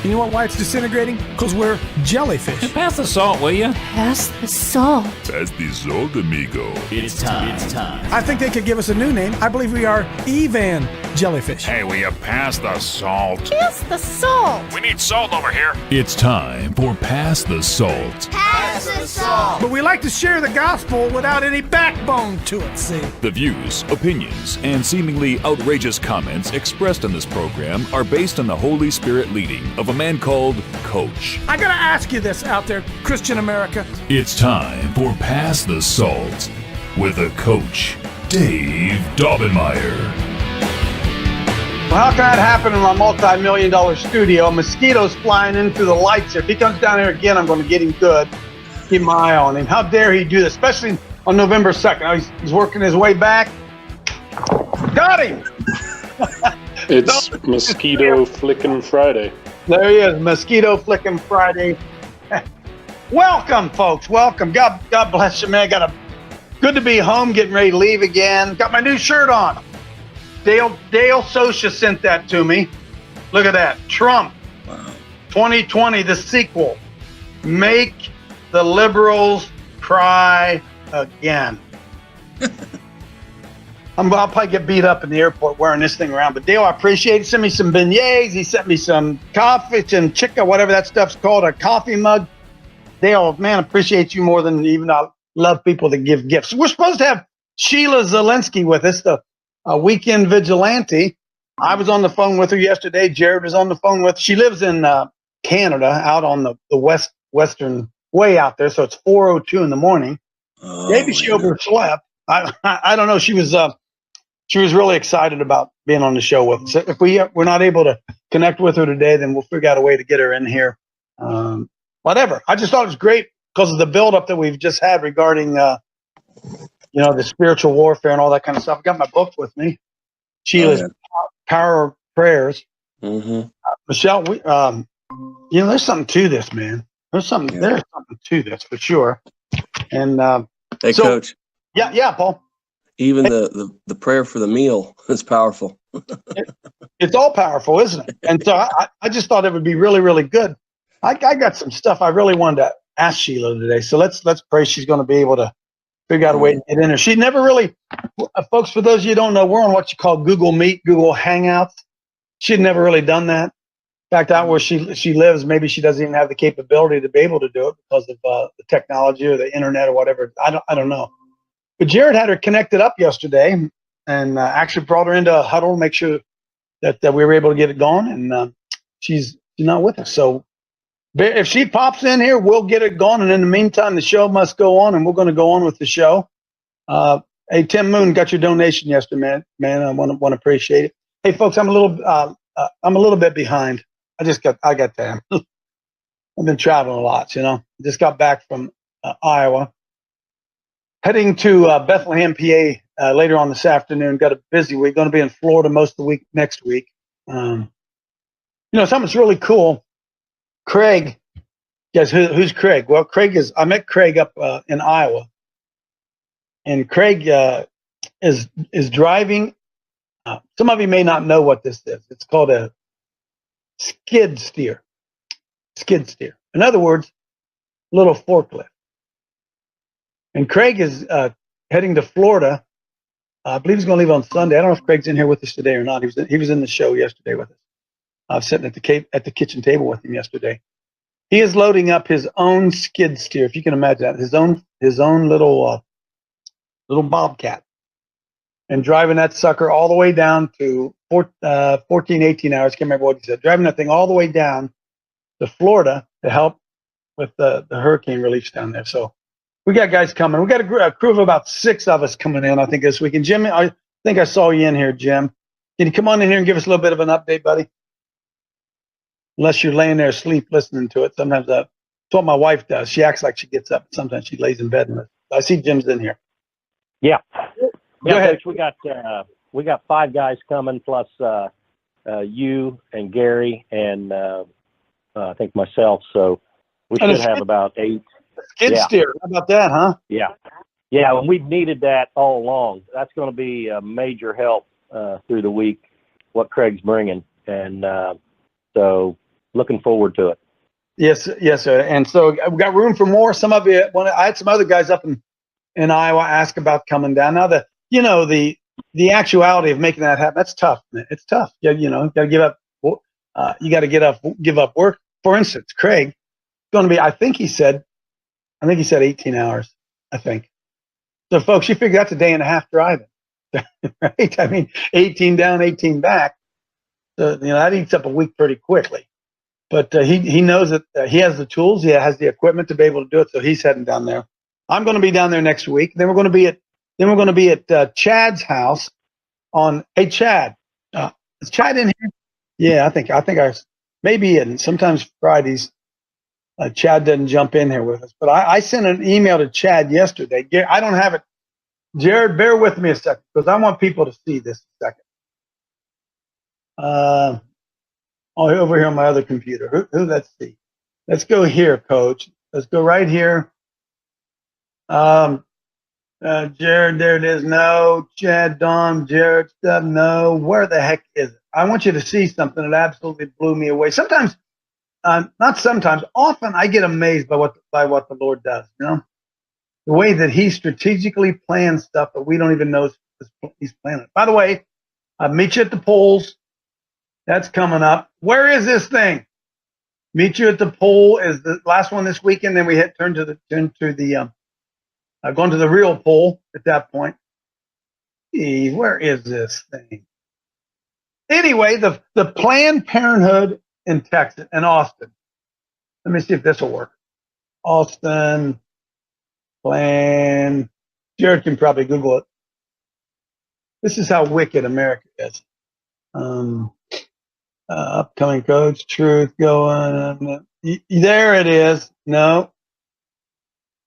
You know why it's disintegrating? Because we're jellyfish. Pass the salt, will you? Pass the salt. Pass the salt, amigo. It's time. I think they could give us a new name. I believe we are Evan Jellyfish. Hey, will you pass the salt? Pass the salt. We need salt over here. It's time for Pass the Salt. Pass the salt. But we like to share the gospel without any backbone to it, see? The views, opinions, and seemingly outrageous comments expressed on this program are based on the Holy Spirit leading of a man called Coach. I gotta ask you this out there, Christian America. It's time for Pass the Salt with a coach, Dave Daubenmire. Well, how can that happen in my multi-million-dollar studio? Mosquitoes flying in through the lights here. If he comes down here again, I'm going to get him good. Keep my eye on him. How dare he do this, especially on November 2nd. Now he's working his way back. Got him! It's Mosquito Flickin' Friday. There he is, Mosquito Flickin' Friday. Welcome, folks. Welcome. God bless you, man. Good to be home, getting ready to leave again. Got my new shirt on. Dale Socia sent that to me. Look at that. Trump, 2020, the sequel. Make the liberals cry again. I'll probably get beat up in the airport wearing this thing around. But Dale, I appreciate it. He sent me some beignets. He sent me some coffee, some chicken, whatever that stuff's called, a coffee mug. Dale, man, I appreciate you more than even I love people that give gifts. We're supposed to have Sheila Zelinsky with us, the weekend vigilante. I was on the phone with her yesterday. Jared was on the phone with her. She lives in Canada, out on the western way out there. So it's 4:02 in the morning. Maybe she overslept. I don't know. She was really excited about being on the show with us. If we're not able to connect with her today, then we'll figure out a way to get her in here. Whatever. I just thought it was great because of the buildup that we've just had regarding the spiritual warfare and all that kind of stuff. I got my book with me. Sheila's Power of Prayers. Mm-hmm. Michelle, there's something to this, man. There's something to this for sure. And hey, Coach. Yeah, Paul. Even the prayer for the meal is powerful. It's all powerful, isn't it? And so I just thought it would be really, really good. I got some stuff I really wanted to ask Sheila today. So let's pray she's going to be able to figure out a way to get in there. She never really, folks, for those of you who don't know, we're on what you call Google Meet, Google Hangouts. She'd never really done that. In fact, out where she lives, maybe she doesn't even have the capability to be able to do it because of the technology or the internet or whatever. I don't know. But Jared had her connected up yesterday and actually brought her into a huddle to make sure that we were able to get it going. And she's not with us. So if she pops in here, we'll get it going. And in the meantime, the show must go on, and we're going to go on with the show. Hey, Tim Moon got your donation yesterday, man. I want to appreciate it. Hey, folks, I'm a little bit behind. I got time. I've been traveling a lot, Just got back from Iowa, heading to Bethlehem, PA later on this afternoon. Got a busy week. Going to be in Florida most of the week next week. Something's really cool. Craig, guys, who's Craig? Well, I met Craig up in Iowa, and Craig is driving. Some of you may not know what this is. It's called a skid steer. Skid steer. In other words, little forklift. And Craig is heading to Florida. I believe he's going to leave on Sunday. I don't know if Craig's in here with us today or not. He was in the show yesterday with us. I was sitting at the kitchen table with him yesterday. He is loading up his own skid steer, if you can imagine that, his own little Bobcat, and driving that sucker all the way down to 14, 18 hours. Can't remember what he said. Driving that thing all the way down to Florida to help with the hurricane relief down there. So we got guys coming. We got a crew of about 6 of us coming in, I think, this week. And Jim, I think I saw you in here, Jim. Can you come on in here and give us a little bit of an update, buddy? Unless you're laying there asleep listening to it. Sometimes that's what my wife does. She acts like she gets up. Sometimes she lays in bed. And I see Jim's in here. Yeah. Go ahead. Coach, we got 5 guys coming, plus you and Gary and I think myself. So we should have about 8. Skid steer. How about that, huh? Yeah. Yeah, and we've needed that all along. That's going to be a major help through the week, what Craig's bringing. And so looking forward to it. Yes, sir. And so we got room for more. Some of you, I had some other guys up in Iowa ask about coming down. Now the actuality of making that happen, that's tough, man. It's tough. Yeah, you got to give up. You got to give up work. For instance, Craig, going to be. I think he said 18 hours. I think. So, folks, you figure that's a day and a half driving, right? I mean, 18 down, 18 back. So, that eats up a week pretty quickly. But he knows that he has the tools, he has the equipment to be able to do it. So he's heading down there. I'm going to be down there next week. Then we're going to be at Chad's house on. Hey, Chad, is Chad in here? Yeah, I think I maybe in. Sometimes Fridays, Chad doesn't jump in here with us. But I sent an email to Chad yesterday. I don't have it. Jared, bear with me a second because I want people to see this a second. Over here on my other computer. Let's see. Let's go here, Coach. Let's go right here. Jared, there it is. No. Chad, Don, Jared, stuff. No. Where the heck is it? I want you to see something that absolutely blew me away. Sometimes, not sometimes, often I get amazed by what the Lord does. The way that He strategically plans stuff that we don't even know He's planning. By the way, I'll meet you at the polls. That's coming up. Where is this thing? Meet you at the poll is the last one this weekend. Then we turn to the going to the real poll at that point. Where is this thing? Anyway, the Planned Parenthood in Texas and Austin. Let me see if this will work. Austin Plan. Jared can probably Google it. This is how wicked America is. Upcoming coach, truth going. There it is. No.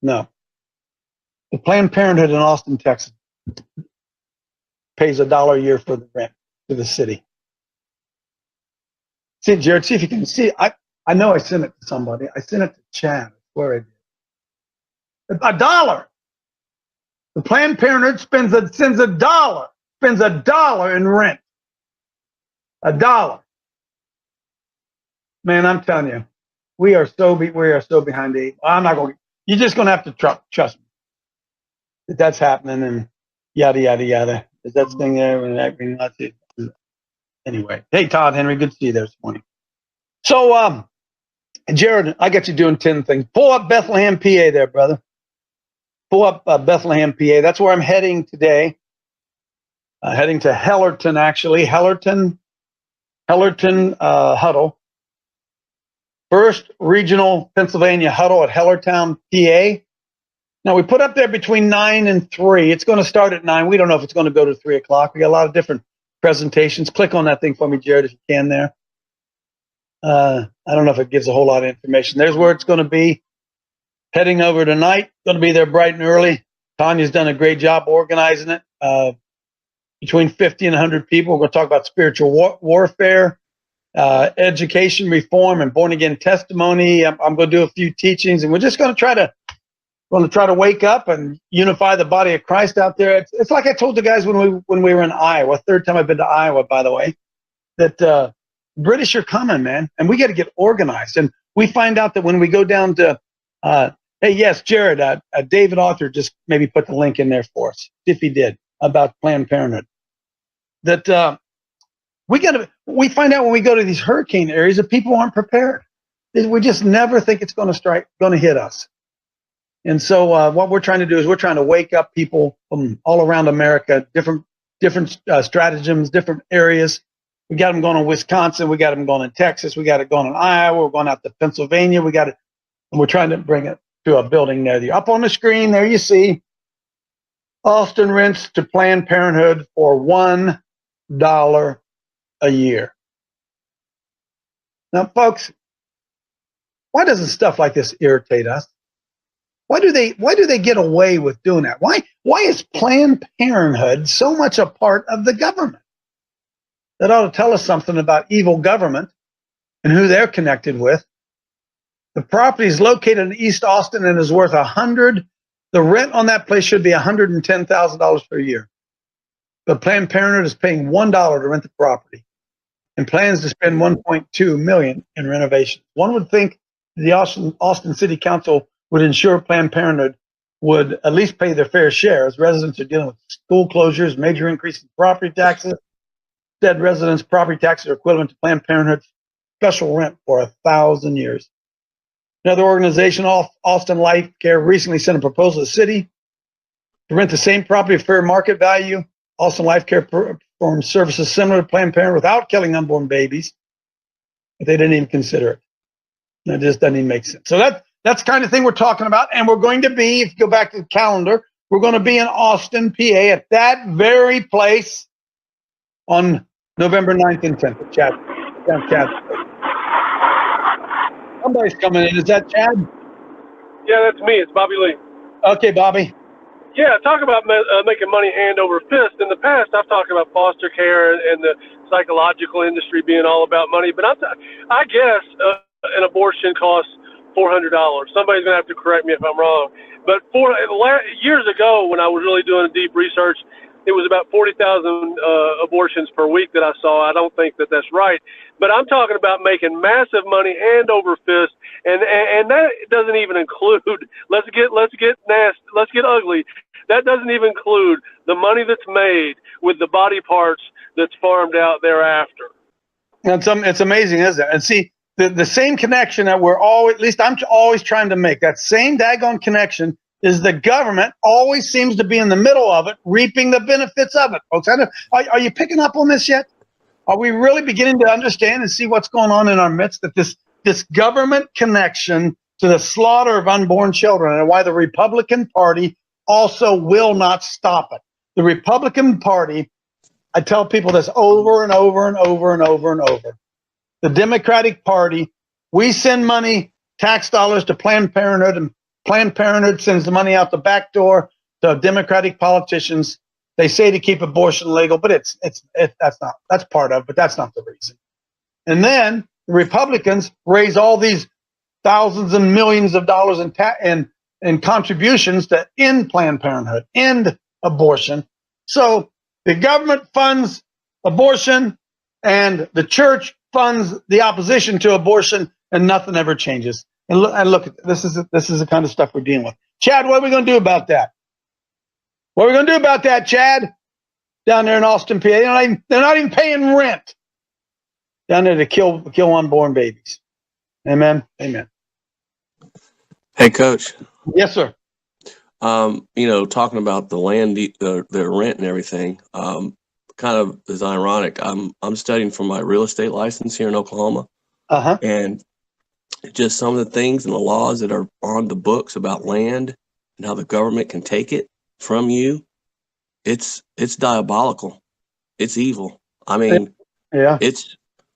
The Planned Parenthood in Austin, Texas pays $1 a year for the rent to the city. See, Jared, see if you can see. I know I sent it to somebody. I sent it to Chad. Where I did. $1. The Planned Parenthood spends $1 in rent. $1. Man, I'm telling you, we are so behind the eight. I'm not going. You're just going to have to trust me that that's happening and yada yada yada. Is that thing there? Anyway, hey Todd Henry, good to see you there this morning. So, Jared, I got you doing 10 things. Pull up Bethlehem, PA, there, brother. Pull up Bethlehem, PA. That's where I'm heading today. Heading to Hellerton, actually. Hellerton Huddle. First Regional Pennsylvania Huddle at Hellertown, PA. Now, we put up there between 9 and 3. It's going to start at 9. We don't know if it's going to go to 3 o'clock. We got a lot of different presentations. Click on that thing for me, Jared, if you can there. I don't know if it gives a whole lot of information. There's where it's going to be. Heading over tonight. Going to be there bright and early. Tanya's done a great job organizing it. Between 50 and 100 people. We're going to talk about spiritual warfare, education reform, and born again testimony. I'm going to do a few teachings, and we're just going to try to wake up and unify the body of Christ out there. It's like I told the guys when we were in Iowa. Third time I've been to Iowa, by the way. That British are coming, man, and we got to get organized. And we find out that when we go down to, hey, yes, Jared, David Author just maybe put the link in there for us, if he did, about Planned Parenthood. That we find out when we go to these hurricane areas that people aren't prepared. We just never think it's going to hit us. And so what we're trying to do is we're trying to wake up people from all around America, different stratagems, different areas. We got them going in Wisconsin. We got them going in Texas. We got it going in Iowa. We're going out to Pennsylvania. We got it, and we're trying to bring it to a building there. Up on the screen there, you see Austin rents to Planned Parenthood for $1 a year. Now, folks, why doesn't stuff like this irritate us? Why do they get away with doing that? Why is Planned Parenthood so much a part of the government? That ought to tell us something about evil government and who they're connected with. The property is located in East Austin and is worth the rent on that place should be $110,000 per year. But Planned Parenthood is paying $1 to rent the property. and plans to spend $1.2 million in renovations. One would think the Austin City Council would ensure Planned Parenthood would at least pay their fair share, as residents are dealing with school closures, major increase in property taxes. Instead, residents' property taxes are equivalent to Planned Parenthood's special rent for 1,000 years. Another organization, Austin Life Care, recently sent a proposal to the city to rent the same property at fair market value. Austin Life Care performs services similar to Planned Parenthood without killing unborn babies, but they didn't even consider it. That just doesn't even make sense. So that's the kind of thing we're talking about, and we're going to be, if you go back to the calendar, we're going to be in Austin, PA, at that very place on November 9th and 10th. Chad. Somebody's coming in. Is that Chad? Yeah, that's me. It's Bobby Lee. Okay, Bobby. Yeah, talk about making money hand over fist. In the past, I've talked about foster care and the psychological industry being all about money. But I guess an abortion costs $400. Somebody's going to have to correct me if I'm wrong. But years ago, when I was really doing deep research, it was about 40,000 abortions per week that I saw. I don't think that that's right. But I'm talking about making massive money hand over fist, and that doesn't even include. Let's get nasty. Let's get ugly. That doesn't even include the money that's made with the body parts that's farmed out thereafter. It's amazing, isn't it? And see, the same connection that at least I'm always trying to make, that same daggone connection, is the government always seems to be in the middle of it, reaping the benefits of it. Folks, are you picking up on this yet? Are we really beginning to understand and see what's going on in our midst, that this government connection to the slaughter of unborn children, and why the Republican Party also will not stop it? The Republican Party, I tell people this over and over and over and over and over. The Democratic Party, we send money, tax dollars to Planned Parenthood, and Planned Parenthood sends the money out the back door to Democratic politicians. They say to keep abortion legal, but that's part of it, but that's not the reason. And then the Republicans raise all these thousands and millions of dollars in contributions to end Planned Parenthood, end abortion. So the government funds abortion, and the church funds the opposition to abortion, and nothing ever changes. And look at this is the kind of stuff we're dealing with. Chad, what are we going to do about that? What are we going to do about that, Chad? Down there in Austin, PA, they're not even paying rent down there to kill unborn babies. Amen. Amen. Hey, Coach. Yes, sir. Talking about the land, the rent and everything, kind of is ironic. I'm studying for my real estate license here in Oklahoma. Uh-huh. And just some of the things and the laws that are on the books about land and how the government can take it from you, it's diabolical. It's evil. I mean, yeah.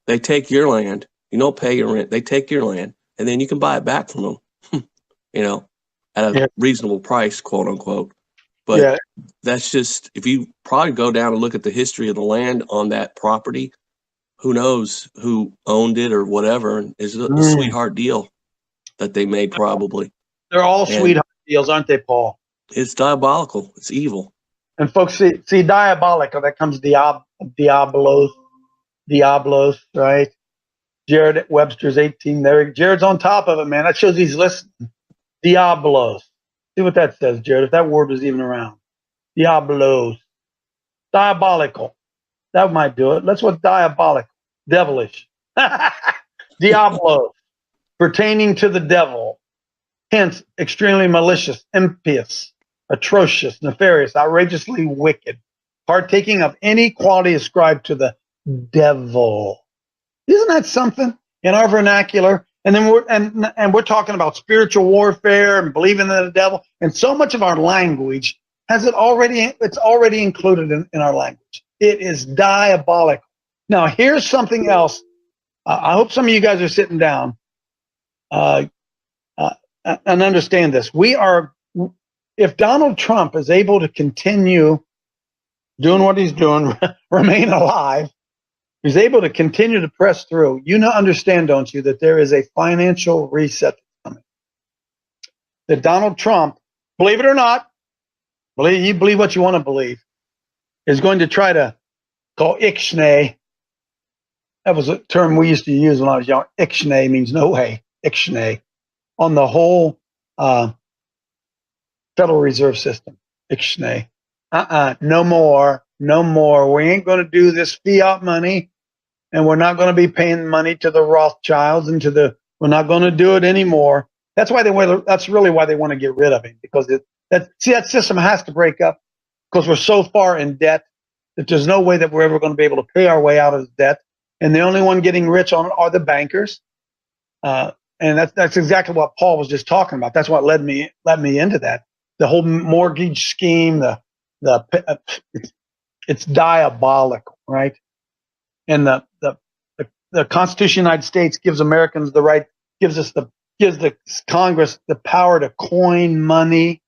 They take your land, you don't pay your rent, they take your land, and then you can buy it back from them, at a reasonable price, quote unquote. But that's just, if you probably go down and look at the history of the land on that property, who knows who owned it or whatever. And it's a sweetheart deal that they made, probably. They're all sweetheart deals, aren't they, Paul? It's diabolical. It's evil. And folks, see diabolical, that comes Diablos, right? Jared Webster's 18 there. Jared's on top of it, man. That shows he's listening. Diablos. See what that says, Jared, if that word was even around. Diablos. Diabolical. That might do it. That's what diabolical. Devilish. Diablos. Pertaining to the devil. Hence, extremely malicious, impious, atrocious, nefarious, outrageously wicked, partaking of any quality ascribed to the devil. Isn't that something in our vernacular? And then we're talking about spiritual warfare and believing in the devil. And so much of our language it's already included in our language. It is diabolical. Now, here's something else. I hope some of you guys are sitting down and understand this. If Donald Trump is able to continue doing what he's doing, remain alive, he's able to continue to press through. Understand, don't you, that there is a financial reset coming. That Donald Trump, believe it or not, believe what you want to believe, is going to try to call Ixnay that was a term we used to use when I was young. Ixnay means no way. Ixnay on the whole Federal Reserve System. Ixnay. No more. No more. We ain't going to do this fiat money, and we're not going to be paying money to the Rothschilds and we're not going to do it anymore. That's really why they want to get rid of him, because that system has to break up, because we're so far in debt that there's no way that we're ever going to be able to pay our way out of debt. And the only one getting rich on it are the bankers. And that's exactly what Paul was just talking about. That's what led me into that. The whole mortgage scheme, it's diabolical, right? And the Constitution of the United States gives Americans the right, gives the Congress the power to coin money,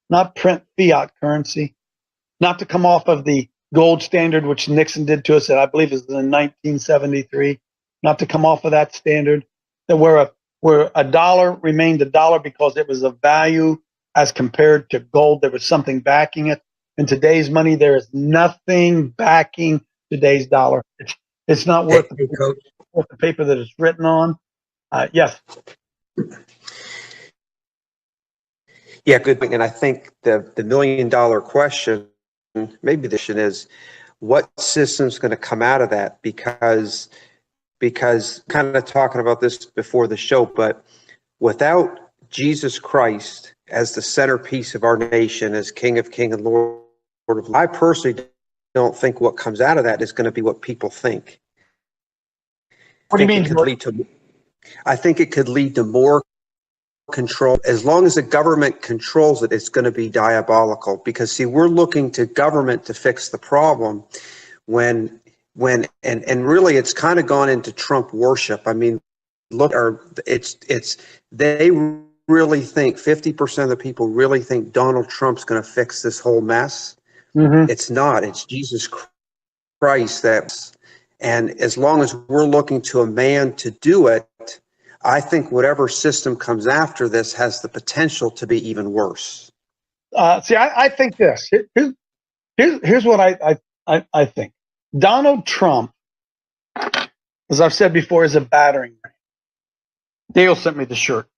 not print fiat currency, not to come off of the gold standard, which Nixon did to us, that I believe is in 1973, not to come off of that standard, that where a dollar remained a dollar because it was of value as compared to gold. There was something backing it. In today's money, there is nothing backing today's dollar. It's not worth the paper that it's written on. Yes. Yeah, good. And I think the $1 million question, maybe the question is, what system's going to come out of that? Because kind of talking about this before the show, but without Jesus Christ as the centerpiece of our nation, as King of Kings and Lord of Lords, I personally don't think what comes out of that is going to be what people think. What do you mean? I think it could lead to more control. As long as the government controls it, it's going to be diabolical, because see, we're looking to government to fix the problem when really it's kind of gone into Trump worship. I mean, look, they really think 50% of the people really think Donald Trump's going to fix this whole mess. Mm-hmm. It's not. It's Jesus Christ and as long as we're looking to a man to do it, I think whatever system comes after this has the potential to be even worse. I think this. Here's what I think. Donald Trump, as I've said before, is a battering ram. Dale sent me the shirt.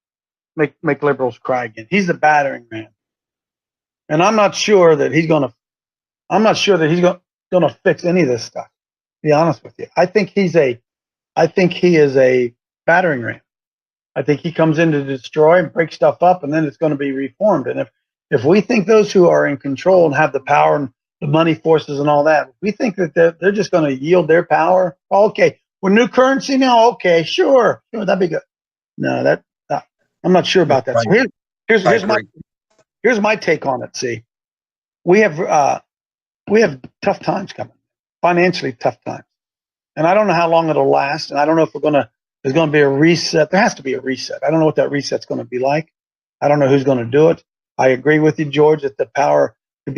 Make liberals cry again. He's a battering ram, and I'm not sure that he's going to fix any of this stuff. To be honest with you, I think he is a battering ram. I think he comes in to destroy and break stuff up, and then it's going to be reformed. And if we think those who are in control and have the power and the money forces and all that, we think that they're just going to yield their power. Okay, we're new currency now. Okay, sure, that'd be good. No, I'm not sure about that. So here's my take on it. See, we have tough times coming, financially tough times, and I don't know how long it'll last, and I don't know if there's going to be a reset. There has to be a reset. I don't know what that reset's going to be like. I don't know who's going to do it. I agree with you, George, that the power could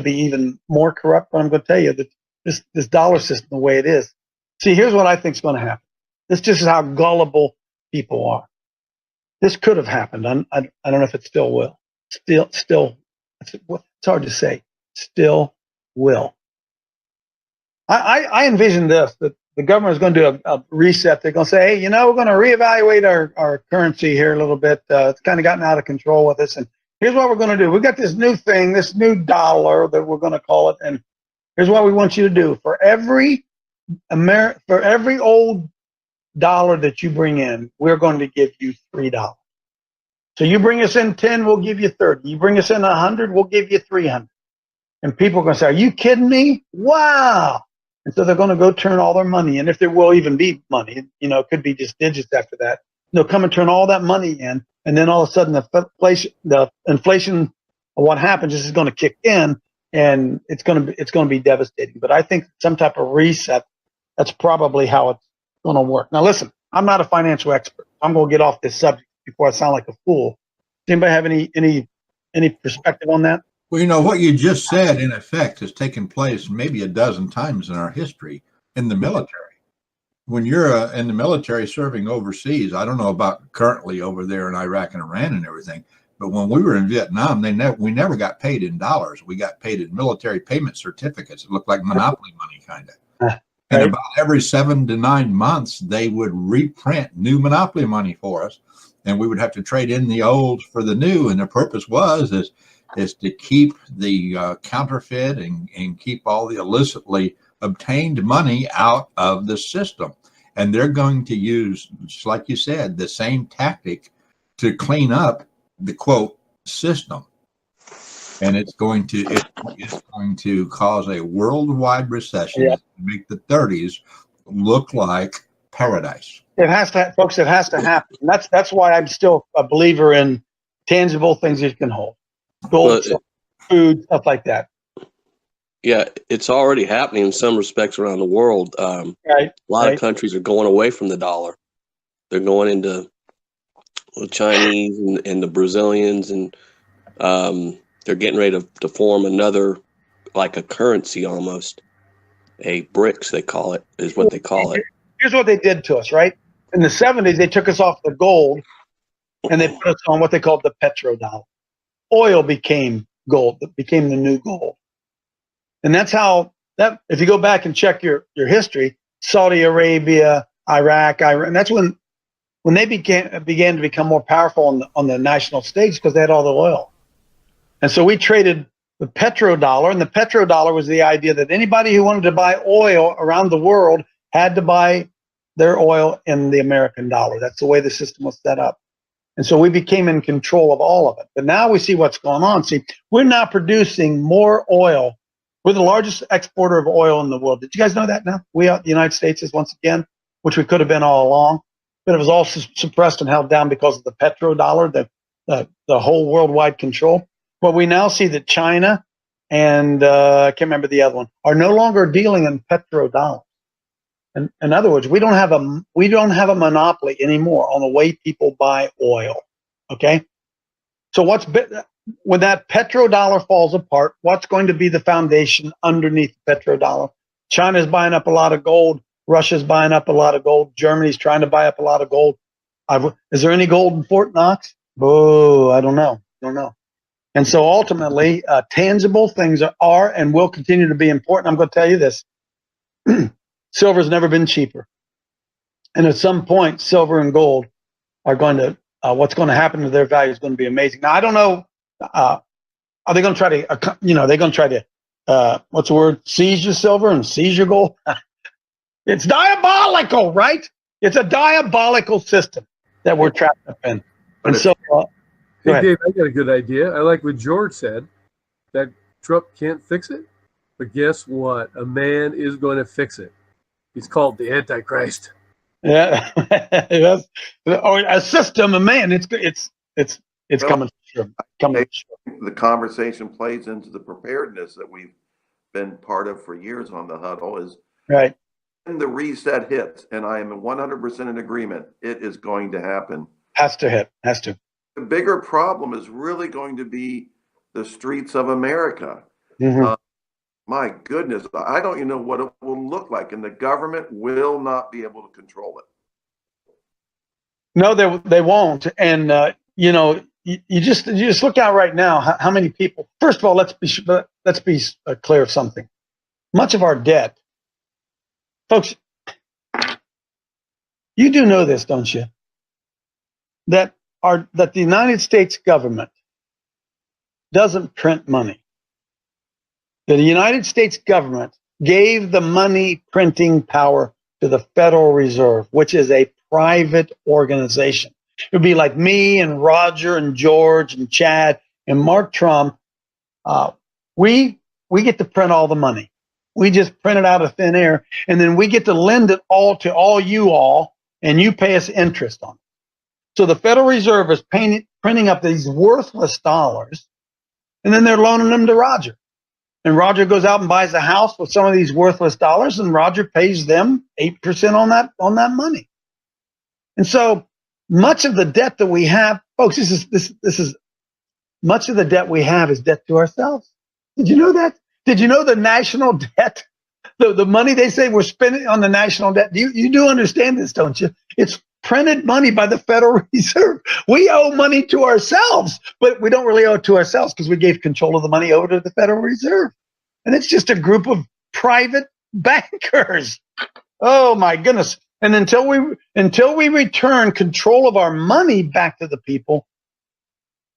be even more corrupt. But I'm going to tell you that this dollar system, the way it is. See, here's what I think is going to happen. This just is how gullible people are. This could have happened. I don't know if it still will. Still, it's hard to say. Still will. I envision this, that the government is going to do a reset. They're going to say, hey, we're going to reevaluate our currency here a little bit. It's kind of gotten out of control with us. And here's what we're going to do. We've got this new thing, this new dollar that we're going to call it. And here's what we want you to do. For every old dollar that you bring in, we're going to give you $3. So you bring us in 10, we'll give you 30. You bring us in 100, we'll give you 300. And people are going to say, are you kidding me? Wow. And so they're going to go turn all their money in, if there will even be money. It could be just digits after that. They'll come and turn all that money in, and then all of a sudden the inflation of what happens is going to kick in, and it's going to be devastating. But I think some type of reset, that's probably how it's going to work. Now listen, I'm not a financial expert. I'm going to get off this subject before I sound like a fool. Does anybody have any perspective on that? Well, what you just said, in effect, has taken place maybe a dozen times in our history in the military. When you're in the military serving overseas, I don't know about currently over there in Iraq and Iran and everything, But when we were in Vietnam, we never got paid in dollars. We got paid in military payment certificates. It looked like monopoly money, kind of. And about every 7 to 9 months, they would reprint new monopoly money for us, and we would have to trade in the old for the new. And the purpose is to keep the counterfeit and keep all the illicitly obtained money out of the system. And they're going to use, just like you said, the same tactic to clean up the quote system. And it's going to cause a worldwide recession to make the 30s look like paradise. It has to, folks. It has to happen. And that's why I'm still a believer in tangible things you can hold, gold, food, stuff like that. Yeah, it's already happening in some respects around the world. A lot of countries are going away from the dollar. They're going into the Chinese and the Brazilians, and they're getting ready to form another, like a currency almost. A BRICS, they call it, is what they call it. Here's what they did to us, right? In the 70s, they took us off the gold and they put us on what they called the petrodollar. Oil became gold. It became the new gold. And that's how that, if you go back and check your history, Saudi Arabia, Iraq, Iran, that's when they began to become more powerful on the national stage because they had all the oil. And so we traded the petrodollar, and the petrodollar was the idea that anybody who wanted to buy oil around the world had to buy their oil in the American dollar. That's the way the system was set up. And so we became in control of all of it. But now we see what's going on. See, we're now producing more oil. We're the largest exporter of oil in the world. Did you guys know that now? The United States is once again, which we could have been all along, but it was all suppressed and held down because of the petrodollar, the whole worldwide control. But we now see that China and I can't remember the other one are no longer dealing in petrodollar. In other words, we don't have a monopoly anymore on the way people buy oil. Okay, so when that petrodollar falls apart, what's going to be the foundation underneath the petrodollar? China's buying up a lot of gold. Russia's buying up a lot of gold. Germany's trying to buy up a lot of gold. Is there any gold in Fort Knox? Oh, I don't know. And so ultimately, tangible things are and will continue to be important. I'm going to tell you this. Silver's never been cheaper. And at some point, silver and gold are going to, what's going to happen to their value is going to be amazing. Now, I don't know, are they going to try to, they're going to try to, what's the word, seize your silver and seize your gold? It's diabolical, right? It's a diabolical system that we're trapped up in. And so, hey, Dave, I got a good idea. I like what George said, that Trump can't fix it. But guess what? A man is going to fix it. He's called the Antichrist. Yeah, or a system, a man. It's coming. Coming. The conversation plays into the preparedness that we've been part of for years on the huddle. Is right. When the reset hits, and I am 100% in agreement, it is going to happen. Has to hit. Has to. The bigger problem is really going to be the streets of America. Mm-hmm. My goodness, I don't even know what it will look like, and the government will not be able to control it. No, they won't. And you just look out right now. How many people? First of all, let's be clear of something. Much of our debt, folks. You do know this, don't you? That the United States government doesn't print money. The United States government gave the money printing power to the Federal Reserve, which is a private organization. It would be like me and Roger and George and Chad and Mark Trump. We get to print all the money. We just print it out of thin air, and then we get to lend it all to all you all, and you pay us interest on it. So the Federal Reserve is printing up these worthless dollars, and then they're loaning them to Roger. And Roger goes out and buys a house with some of these worthless dollars, and Roger pays them 8% on that money. And so much of the debt that we have, folks, this is much of the debt we have is debt to ourselves. Did you know that? Did you know the national debt, the money they say we're spending on the national debt? You do understand this, don't you? It's printed money by the Federal Reserve. We owe money to ourselves, but we don't really owe it to ourselves because we gave control of the money over to the Federal Reserve. And it's just a group of private bankers. Oh my goodness. And until we return control of our money back to the people,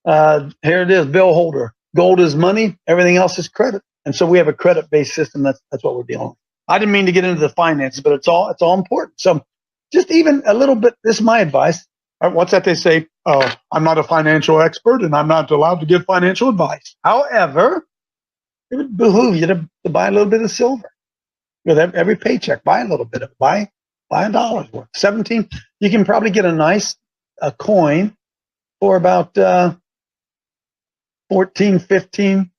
here it is, Bill Holder. Gold is money, everything else is credit. And so we have a credit-based system. That's what we're dealing with. I didn't mean to get into the finances, but it's all important. So just even a little bit, this is my advice. What's that they say? Oh, I'm not a financial expert and I'm not allowed to give financial advice. However, it would behoove you to buy a little bit of silver. With every paycheck, buy a little bit of it. Buy $1 worth. 17, you can probably get a nice coin for about 14, 15,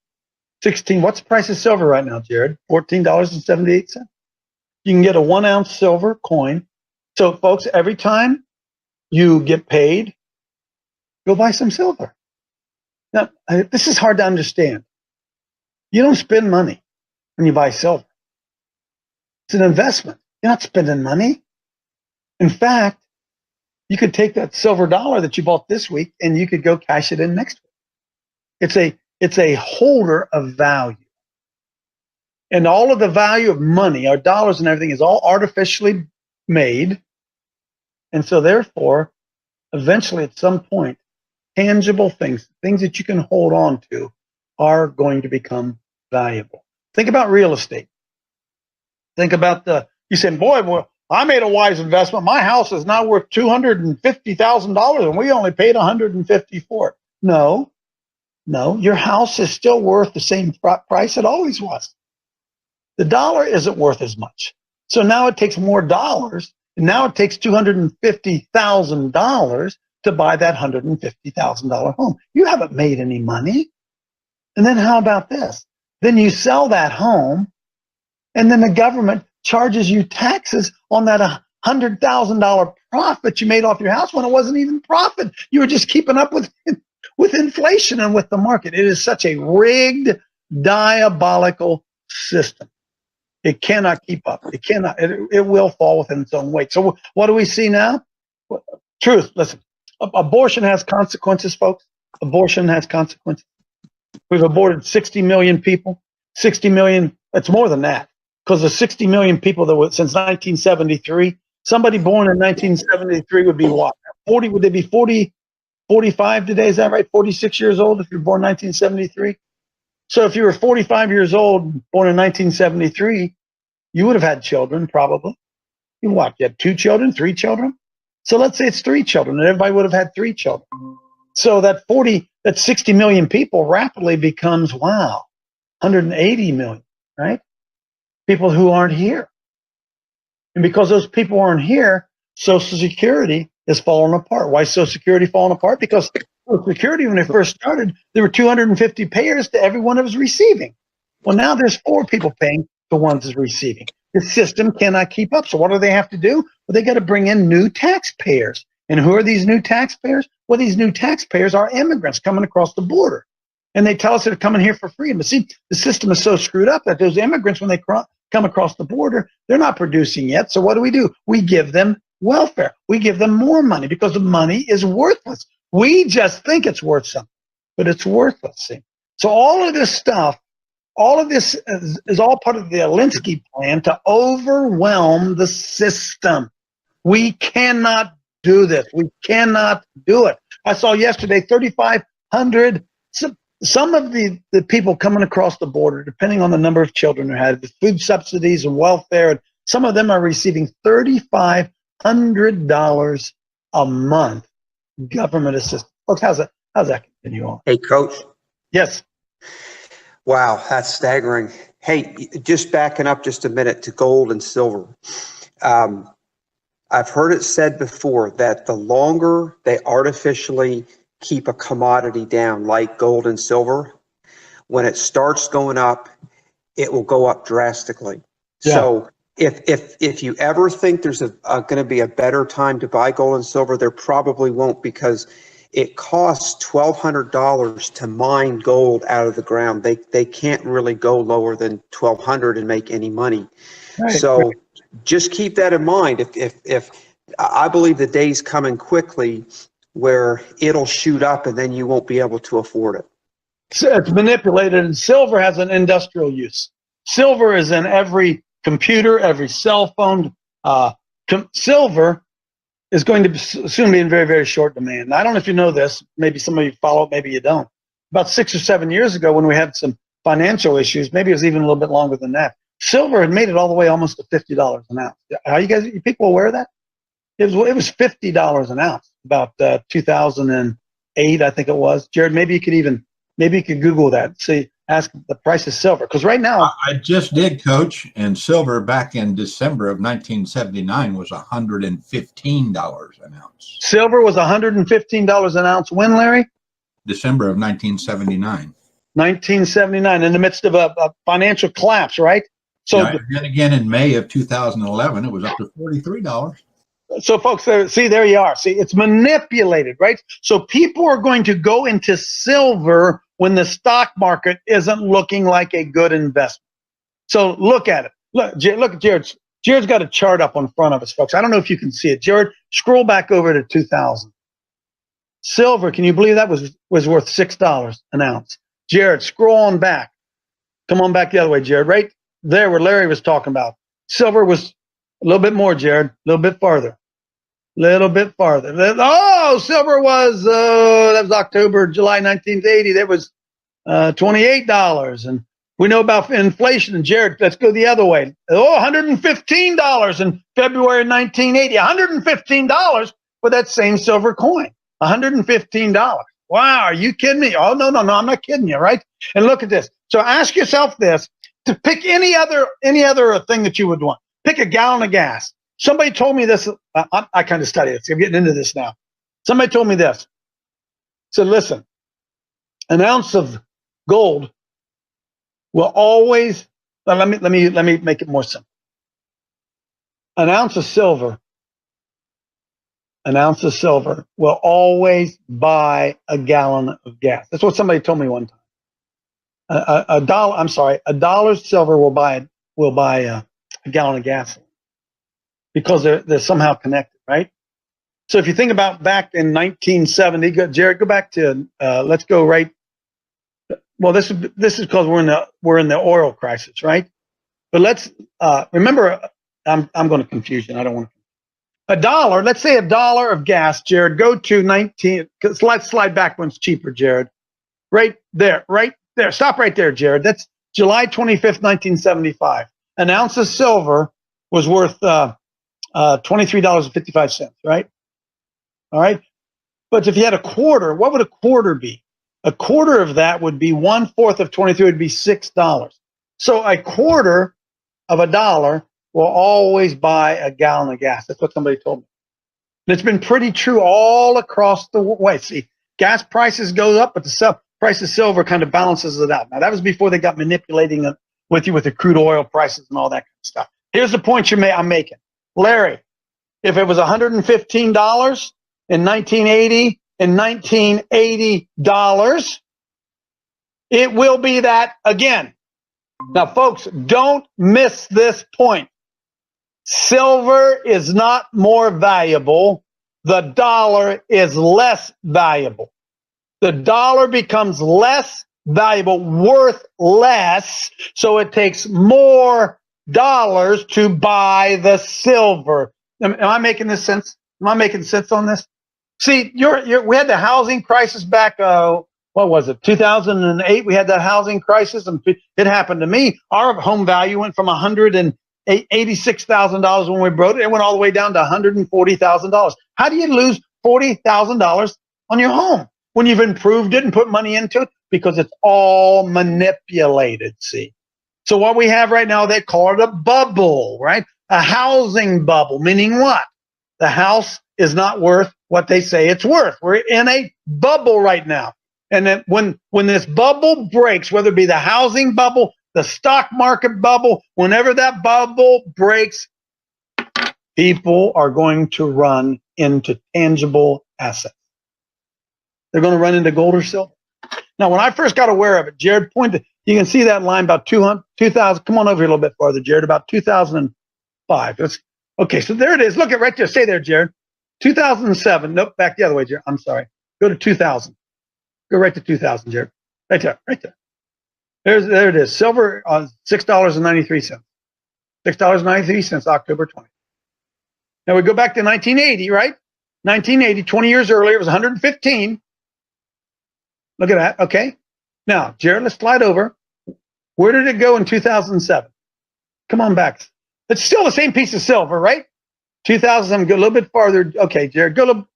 16. What's the price of silver right now, Jared? $14.78. You can get a 1 ounce silver coin. So, folks, every time you get paid, go buy some silver. Now, this is hard to understand. You don't spend money when you buy silver. It's an investment. You're not spending money. In fact, you could take that silver dollar that you bought this week and you could go cash it in next week. It's a holder of value. And all of the value of money, our dollars and everything, is all artificially made. And so therefore, eventually at some point, tangible things that you can hold on to, are going to become valuable. Think about real estate. Think about you said, boy, well, I made a wise investment. My house is now worth $250,000 and we only paid $150,000 for it. No, your house is still worth the same price it always was. The dollar isn't worth as much. So now it takes more dollars, and now it takes $250,000 to buy that $150,000 home. You haven't made any money. And then how about this? Then you sell that home, and then the government charges you taxes on that $100,000 profit you made off your house when it wasn't even profit. You were just keeping up with inflation and with the market. It is such a rigged, diabolical system. It cannot keep up. It cannot. It will fall within its own weight. So what do we see now? Truth. Listen, abortion has consequences, folks. Abortion has consequences. We've aborted 60 million people. 60 million. It's more than that, because the 60 million people that were since 1973. Somebody born in 1973 would be what? 40? Would they be 40? 45 today? Is that right? 46 years old if you're born in 1973. So if you were 45 years old, born in 1973, you would have had children probably. You had 2 children, 3 children. So let's say it's 3 children, and everybody would have had 3 children. So that 60 million people rapidly becomes, 180 million, right? People who aren't here. And because those people aren't here, Social Security is falling apart. Why is Social Security falling apart? Because Social Security, when it first started, there were 250 payers to everyone that was receiving. Well, now there's 4 people paying to one that's receiving. The system cannot keep up. So what do they have to do? Well, they got to bring in new taxpayers. And who are these new taxpayers? Well, these new taxpayers are immigrants coming across the border. And they tell us they're coming here for free. But see, the system is so screwed up that those immigrants, when they come across the border, they're not producing yet. So what do? We give them welfare. We give them more money because the money is worthless. We just think it's worth something, but it's worthless. See? So all of this stuff, all of this is all part of the Alinsky plan to overwhelm the system. We cannot do this. We cannot do it. I saw yesterday 3,500. Some of the people coming across the border, depending on the number of children they had, with food subsidies and welfare, and some of them are receiving $3,500 a month government assistance. Folks, how's that continue on? Hey, Coach. Yes. Wow, that's staggering. Hey, just backing up just a minute to gold and silver. I've heard it said before that the longer they artificially keep a commodity down, like gold and silver, when it starts going up, it will go up drastically. Yeah. So if you ever think there's going to be a better time to buy gold and silver, there probably won't, because it costs $1,200 to mine gold out of the ground. They can't really go lower than $1,200 and make any money. Right. So just keep that in mind. If I believe the day's coming quickly where it'll shoot up and then you won't be able to afford it. It's manipulated, and silver has an industrial use. Silver is in every computer, every cell phone. Silver is going to soon be in very, very short demand. Now, I don't know if you know this. Maybe some of you follow it, maybe you don't. About 6 or 7 years ago, when we had some financial issues, maybe it was even a little bit longer than that, silver had made it all the way almost to $50 an ounce. Are you people aware of that? It was $50 an ounce about 2008, I think it was. Jared, maybe you could Google that. See, ask the price of silver, because right now I just did, Coach, and silver back in December of 1979 was $115 an ounce. Silver was $115 an ounce. When, Larry? December of 1979. 1979, in the midst of a financial collapse, right? So then again in May of 2011, it was up to $43. So, folks, there you are. See, it's manipulated, right? So people are going to go into silver when the stock market isn't looking like a good investment. So look at it. Look at Jared's. Jared's got a chart up in front of us, folks. I don't know if you can see it. Jared, scroll back over to 2000. Silver, can you believe that was worth $6 an ounce? Jared, scroll on back. Come on back the other way, Jared. Right there where Larry was talking about. Silver was a little bit more, Jared. A little bit farther. Little bit farther. Oh, silver was, that was July 1980. That was $28. And we know about inflation. And Jared, let's go the other way. Oh, $115 in February 1980. $115 for that same silver coin. $115. Wow, are you kidding me? Oh, no, I'm not kidding you, right? And look at this. So ask yourself this, to pick any other thing that you would want. Pick a gallon of gas. Somebody told me this. I kind of study this. I'm getting into this now. Somebody told me this. Said, listen, an ounce of gold will always. Let me make it more simple. An ounce of silver will always buy a gallon of gas. That's what somebody told me one time. A dollar silver will buy a gallon of gas. Because they're somehow connected, right? So if you think about back in 1970, Jared, go back to let's go right. Well, this is because we're in the oil crisis, right? But let's remember. I'm going to confuse you. I don't want to. $1. Let's say $1 of gas, Jared. Go to 19. Let's slide back when it's cheaper, Jared. Right there. Stop right there, Jared. That's July 25th, 1975. An ounce of silver was worth $23.55, right? All right. But if you had a quarter, what would a quarter be? A quarter of that would be 1/4 of 23 would be $6. So a quarter of $1 will always buy a gallon of gas. That's what somebody told me. And it's been pretty true all across the way. See, gas prices go up, but the price of silver kind of balances it out. Now, that was before they got manipulating it with the crude oil prices and all that kind of stuff. Here's the point I'm making. Larry, if it was $115 in 1980 and $1980, it will be that again. Now, folks, don't miss this point. Silver is not more valuable. The dollar is less valuable. The dollar becomes less valuable, worth less, so it takes more dollars to buy the silver. Am I making this sense? Am I making sense on this? See, we had the housing crisis back, what was it, 2008? We had that housing crisis, and it happened to me. Our home value went from $186,000 when we broke it. It went all the way down to $140,000. How do you lose $40,000 on your home when you've improved it and put money into it? Because it's all manipulated, see. So what we have right now, they call it a bubble, right? A housing bubble, meaning what? The house is not worth what they say it's worth. We're in a bubble right now. And then when this bubble breaks, whether it be the housing bubble, the stock market bubble, whenever that bubble breaks, people are going to run into tangible assets. They're going to run into gold or silver. Now, when I first got aware of it, Jared pointed, you can see that line about 2000. Come on over here a little bit farther, Jared, about 2005. Okay, so there it is. Look at right there. Stay there, Jared. 2007. Nope, back the other way, Jared. I'm sorry. Go to 2000. Go right to 2000, Jared. Right there, right there. There it is. Silver on $6.93. $6.93, October 20th. Now we go back to 1980, right? 1980, 20 years earlier, it was 115. Look at that. Okay. Now, Jared, let's slide over. Where did it go in 2007? Come on back. It's still the same piece of silver, right? 2007, go a little bit farther. Okay, Jared, go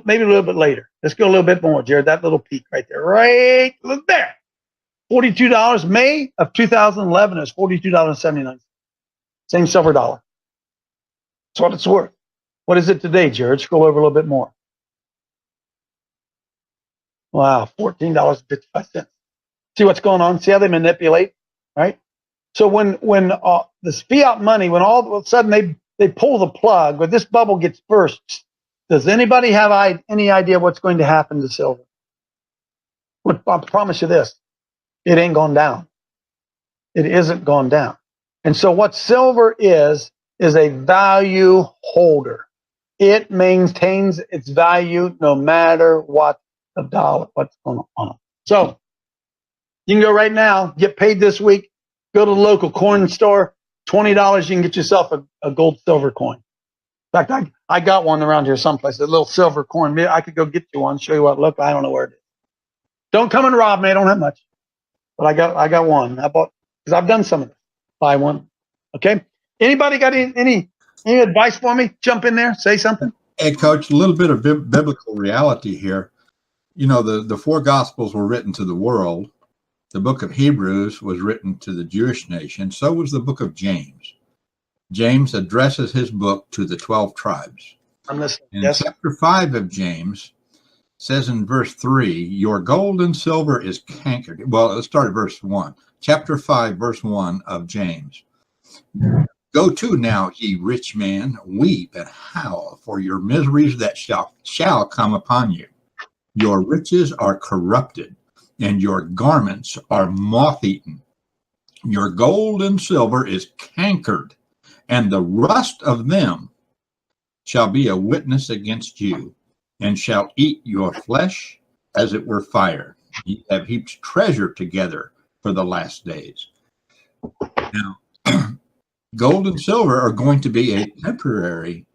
maybe a little bit later. Let's go a little bit more, Jared. That little peak right there. Right there. $42. May of 2011 is $42.79. Same silver dollar. That's what it's worth. What is it today, Jared? Scroll over a little bit more. Wow, $14.55. See what's going on? See how they manipulate, right? So when this fiat money, when all of a sudden they pull the plug, or this bubble gets burst, does anybody have any idea what's going to happen to silver? I promise you this, it ain't gone down. It isn't gone down. And so what silver is a value holder. It maintains its value no matter what the dollar, what's going on. So you can go right now, get paid this week, go to the local coin store, $20, you can get yourself a gold silver coin. In fact, I got one around here someplace, a little silver coin. I could go get you one, show you what it looked like. I don't know where it is. Don't come and rob me, I don't have much. But I got one. I bought, because I've done some of this. Buy one. Okay? Anybody got any advice for me? Jump in there, say something. Hey, Coach, a little bit of biblical reality here. You know, the four Gospels were written to the world. The book of Hebrews was written to the Jewish nation. So was the book of James. James addresses his book to the 12 tribes. I'm listening. In Yes. chapter 5 of James says in verse 3, your gold and silver is cankered. Well, let's start at verse 1. Chapter 5, verse 1 of James. Go to now, ye rich man, weep and howl for your miseries that shall come upon you. Your riches are corrupted, and your garments are moth-eaten. Your gold and silver is cankered, and the rust of them shall be a witness against you, and shall eat your flesh as it were fire. Ye have heaped treasure together for the last days. Now, gold and silver are going to be a temporary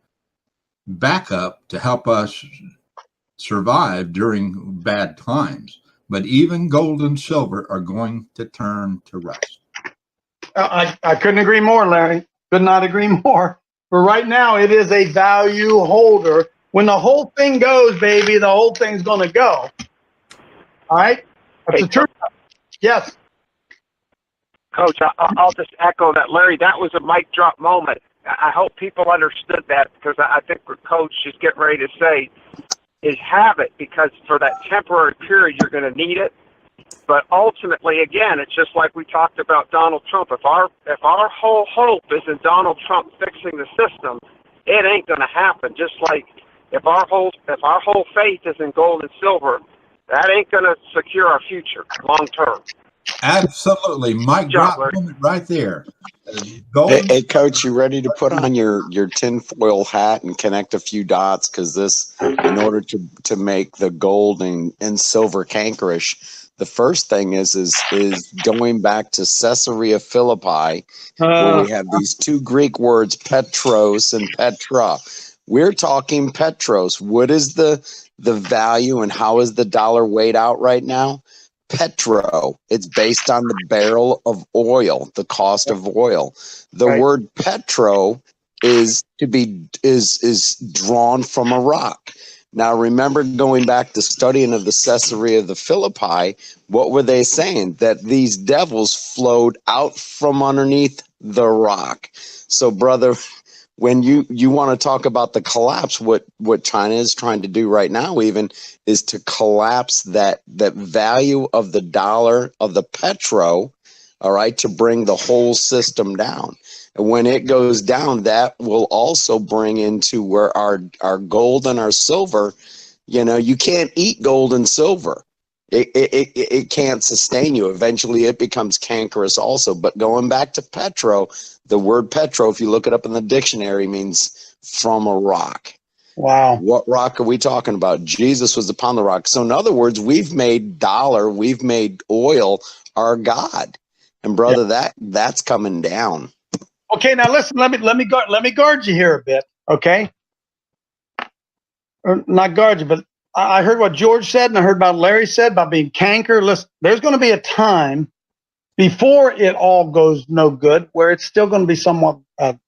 backup to help us survive during bad times. But even gold and silver are going to turn to rust. I couldn't agree more, Larry. Could not agree more. For right now, it is a value holder. When the whole thing goes, baby, the whole thing's going to go. All right? That's the truth. Yes. Coach, I'll just echo that, Larry. That was a mic drop moment. I hope people understood that, because I think what Coach is getting ready to say is have it, because for that temporary period, you're going to need it. But ultimately, again, it's just like we talked about Donald Trump. If our whole hope is in Donald Trump fixing the system, it ain't going to happen. Just like if our whole faith is in gold and silver, that ain't going to secure our future long term. Absolutely. Mic drop moment right there. Hey, Coach, you ready to put on your tinfoil hat and connect a few dots? Because this, in order to make the gold and silver cankerish, the first thing is going back to Caesarea Philippi, where we have these two Greek words, Petros and Petra. We're talking Petros. What is the value and how is the dollar weighed out right now? Petro. It's based on the barrel of oil, the cost of oil. The word petro is drawn from a rock. Now, remember going back to studying of the Caesarea of the Philippi, what were they saying? That these devils flowed out from underneath the rock. So, brother, when you want to talk about the collapse, what China is trying to do right now even is to collapse that value of the dollar, of the petro, all right, to bring the whole system down. And when it goes down, that will also bring into where our gold and our silver, you can't eat gold and silver. it can't sustain you. Eventually it becomes cankerous also. But going back to petro, the word petro, if you look it up in the dictionary, means from a rock. Wow. What rock are we talking about? Jesus was upon the rock. So in other words, we've made oil our God. And brother, that's coming down. Okay, now listen, let me guard you here a bit, okay? Or not guard you, but I heard what George said, and I heard about Larry said about being canker. Listen, there's going to be a time before it all goes no good where it's still going to be somewhat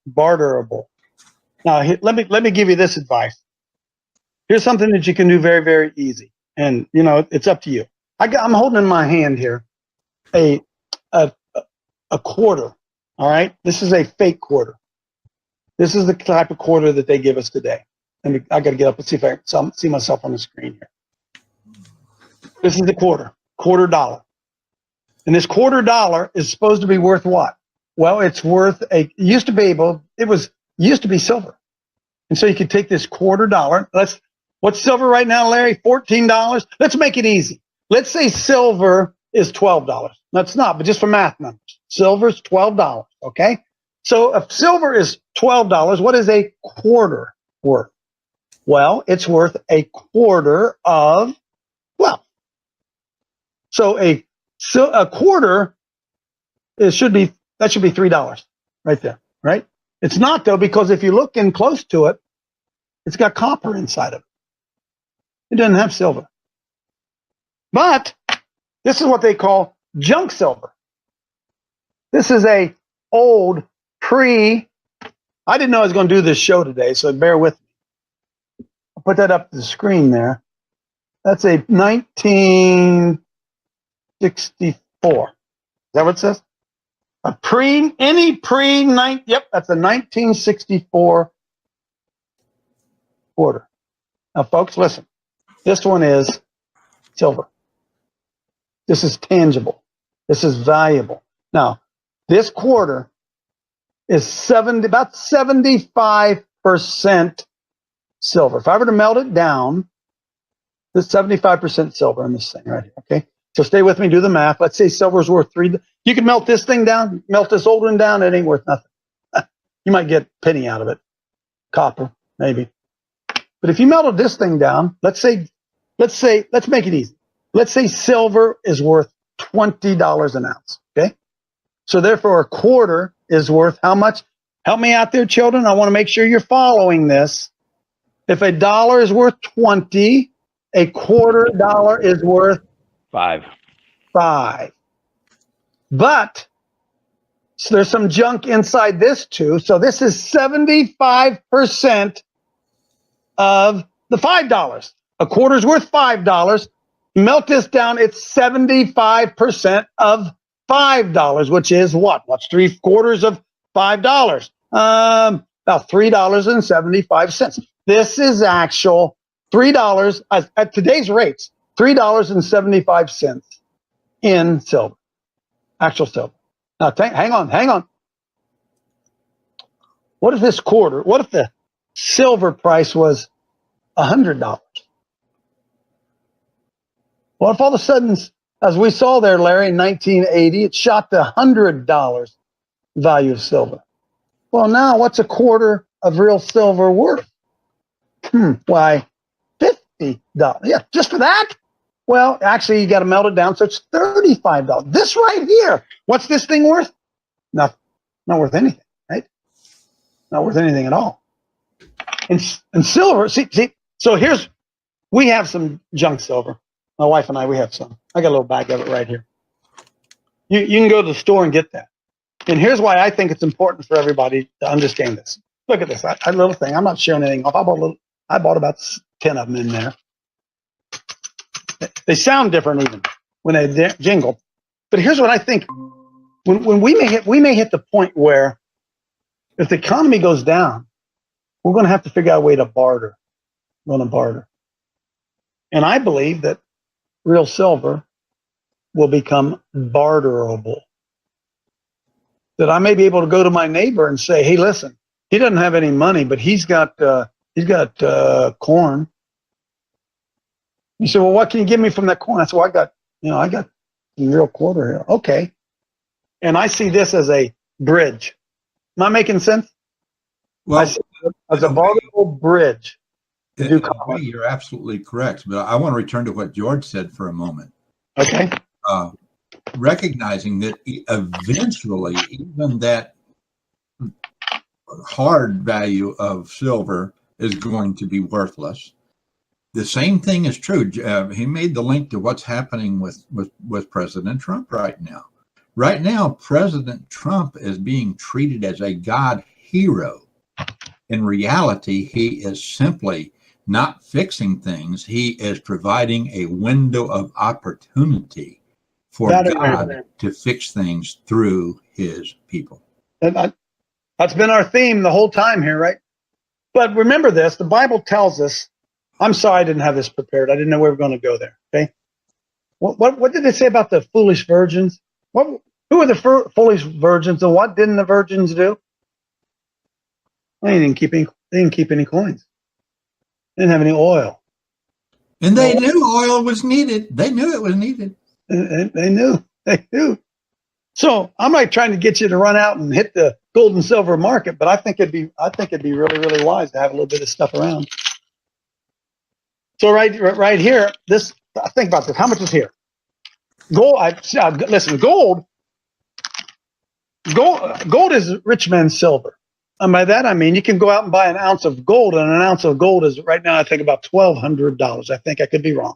barterable. Now, let me give you this advice. Here's something that you can do very, very easy, and it's up to you. I'm holding in my hand here a quarter. All right, this is a fake quarter. This is the type of quarter that they give us today. And I got to get up and see if I can see myself on the screen here. This is the quarter dollar. And this $quarter is supposed to be worth what? Well, it's worth used to be silver. And so you could take this $quarter. What's silver right now, Larry? $14. Let's make it easy. Let's say silver is $12. That's not, but just for math numbers. Silver's $12, okay? So if silver is $12, what is a quarter worth? Well, it's worth a quarter of, so a quarter should be $3 right there, right? It's not though, because if you look in close to it, it's got copper inside of it. It doesn't have silver. But this is what they call junk silver. This is a old I didn't know I was going to do this show today, so bear with me. I'll put that up to the screen there. That's a 1964. Is that what it says? Yep, that's a 1964 quarter. Now, folks, listen. This one is silver. This is tangible. This is valuable. Now, this quarter is about 75% silver. If I were to melt it down, there's 75% silver in this thing right here, okay? So stay with me, do the math. Let's say silver's worth $3. You can melt this thing down, melt this old one down, it ain't worth nothing. You might get a penny out of it. Copper, maybe. But if you melted this thing down, let's make it easy. Let's say silver is worth $20 an ounce, okay? So therefore, a quarter is worth how much? Help me out there, children. I want to make sure you're following this. If a dollar is worth 20, a $quarter is worth 5. But so there's some junk inside this too. So this is 75% of the $5. A quarter's worth $5. Melt this down, it's 75% of $5, which is what? What's 3/4 of $5? About $3.75. This is actual $3 at today's rates, $3.75 in silver, actual silver. Now, hang on. What if the silver price was $100? What if all of a sudden, as we saw there, Larry, in 1980, it shot to $100 value of silver? Well, now what's a quarter of real silver worth? Why, $50. Yeah, just for that? Well, actually, you got to melt it down, so it's $35. This right here, what's this thing worth? Not worth anything, right? Not worth anything at all. And silver, see, so we have some junk silver. My wife and I, we have some. I got a little bag of it right here. You can go to the store and get that. And here's why I think it's important for everybody to understand this. Look at this, a little thing. I'm not showing anything off. I bought about 10 of them in there. They sound different even when they jingle. But here's what I think. When we may hit the point where if the economy goes down, we're going to have to figure out a way to barter. We're going to barter. And I believe that real silver will become barterable. That I may be able to go to my neighbor and say, hey, listen, he doesn't have any money, but he's got corn. You said, well, what can you give me from that coin? I said, well, I got some real quarter here. Okay. And I see this as a bridge. Am I making sense? Well, I see it as a barterable bridge. You're absolutely correct. But I want to return to what George said for a moment. Okay. Recognizing that eventually, even that hard value of silver is going to be worthless. The same thing is true. He made the link to what's happening with President Trump right now. Right now, President Trump is being treated as a God hero. In reality, he is simply not fixing things. He is providing a window of opportunity for God to fix things through his people. That's been our theme the whole time here, right? But remember this, the Bible tells us, I'm sorry I didn't have this prepared. I didn't know we were going to go there, okay? What did it say about the foolish virgins? Who are the foolish virgins, and what didn't the virgins do? Well, they didn't keep any coins. They didn't have any oil. And they knew oil was needed. They knew it was needed. They knew. So I'm not trying to get you to run out and hit the gold and silver market, but I think it'd be really, really wise to have a little bit of stuff around. So right here, think about this. How much is here? Gold. Listen, gold is rich man's silver. And by that I mean you can go out and buy an ounce of gold, and an ounce of gold is right now I think about $1,200. I think I could be wrong,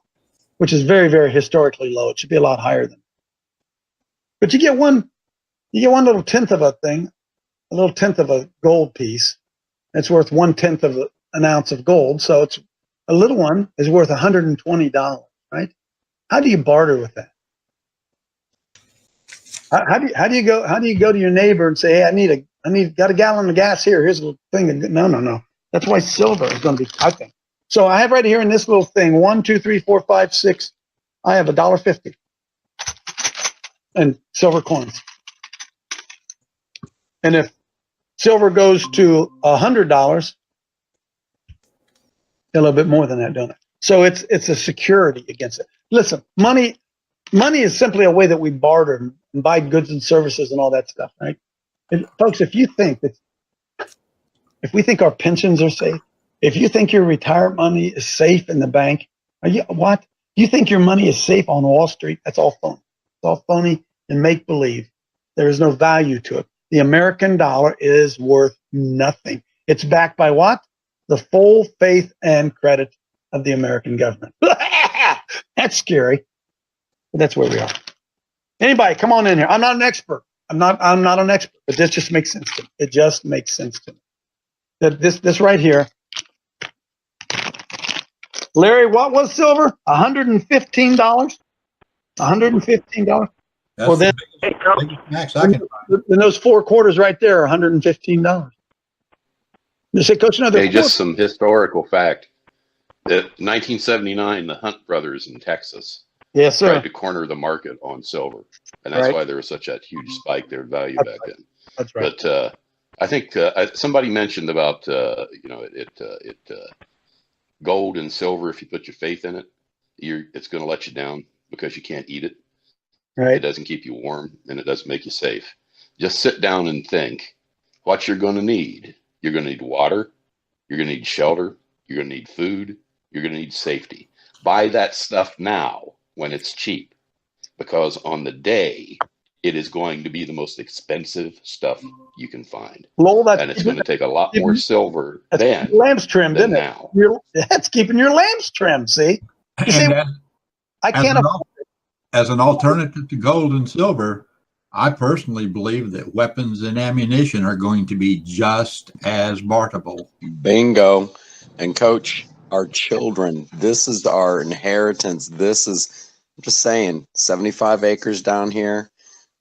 which is very, very historically low. It should be a lot higher than. But you get one little tenth of a thing, a little tenth of a gold piece. It's worth 1/10 of an ounce of gold. So it's a little one is worth $120, right? How do you barter with that? How do you go to your neighbor and say, hey, got a gallon of gas here. Here's a thing. No. That's why silver is going to be, I think. So I have right here in this little thing, 1, 2, 3, 4, 5, 6. I have $1.50 and silver coins. And if silver goes to $100, a little bit more than that, don't it? So it's a security against it. Listen, money is simply a way that we barter and buy goods and services and all that stuff, right? And folks, if we think our pensions are safe, if you think your retirement money is safe in the bank, what? You think your money is safe on Wall Street? That's all phony. It's all phony and make believe. There is no value to it. The American dollar is worth nothing. It's backed by what? The full faith and credit of the American government. That's scary. But that's where we are. Anybody, come on in here. I'm not an expert. I'm not an expert, but this just makes sense to me. It just makes sense to me. That this right here. Larry, what was silver? $115? $115? Well, then those 4 quarters right there are $115. You say, Coach, hey, just some historical fact. That 1979, the Hunt brothers in Texas tried to corner the market on silver, and that's why there was such a huge spike there in value back then. That's right. But I think somebody mentioned about gold and silver. If you put your faith in it, it's going to let you down because you can't eat it. Right. It doesn't keep you warm, and it doesn't make you safe. Just sit down and think what you're going to need. You're going to need water. You're going to need shelter. You're going to need food. You're going to need safety. Buy that stuff now when it's cheap, because on the day it is going to be the most expensive stuff you can find. And it's going to take a lot more silver than lambs trimmed, isn't it? Now. That's keeping your lambs trimmed, see? You see, I can't afford it. As an alternative to gold and silver, I personally believe that weapons and ammunition are going to be just as barterable. Bingo. And Coach, our children, this is our inheritance. This is, I'm just saying, 75 acres down here.